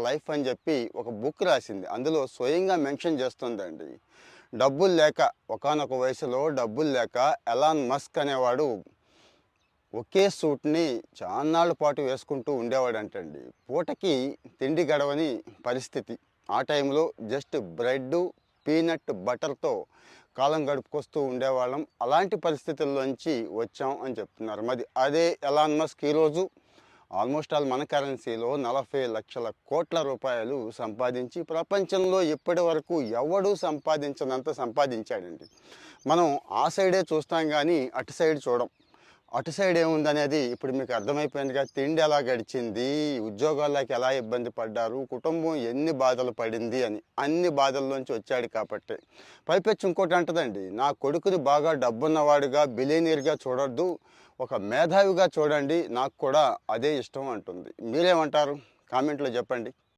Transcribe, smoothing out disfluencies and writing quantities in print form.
Life అని చెప్పి ఒక బుక్ రాసింది. అందులో స్వయంగా మెన్షన్ చేస్తుందండి. డబ్బులు లేక ఒకానొక వయసులో డబ్బులు లేక ఎలాన్ మస్క్ అనేవాడు ఒకే సూట్‌ని చాన్నాళ్ళ పాటు వేసుకుంటూ ఉండేవాడంటండి. పూటకి తిండి గడవని పరిస్థితి. ఆ టైంలో జస్ట్ బ్రెడ్డు, పీనట్ బటర్‌తో కాలం గడుపుకొస్తూ ఉండేవాళ్ళం. అలాంటి పరిస్థితుల్లోంచి వచ్చాం అని చెప్తున్నారు. మరి అదే ఎలాన్ మస్క్ ఈరోజు ఆల్మోస్ట్ ఆల్ మన కరెన్సీలో 40,00,00,000 రూపాయలు సంపాదించి ప్రపంచంలో ఇప్పటి వరకు ఎవడూ సంపాదించనంత సంపాదించాడండి. మనం ఆ సైడే చూస్తాం గానీ అటు సైడ్ చూడం. అటు సైడ్ ఏముందనేది ఇప్పుడు మీకు అర్థమైపోయిందిగా. తిండి ఎలా గడిచింది, ఉద్యోగాల్లోకి ఎలా ఇబ్బంది పడ్డారు, కుటుంబం ఎన్ని బాధలు పడింది అని. అన్ని బాధల్లోంచి వచ్చాడు కాబట్టే. పైపెచ్చు ఇంకోటి అంటదండి, నా కొడుకుని బాగా డబ్బున్నవాడుగా బిలియనీర్‌గా చూడొద్దు, ఒక మేధావిగా చూడండి, నాకు కూడా అదే ఇష్టం అంటుంది. మీరేమంటారు? కామెంట్‌లో చెప్పండి.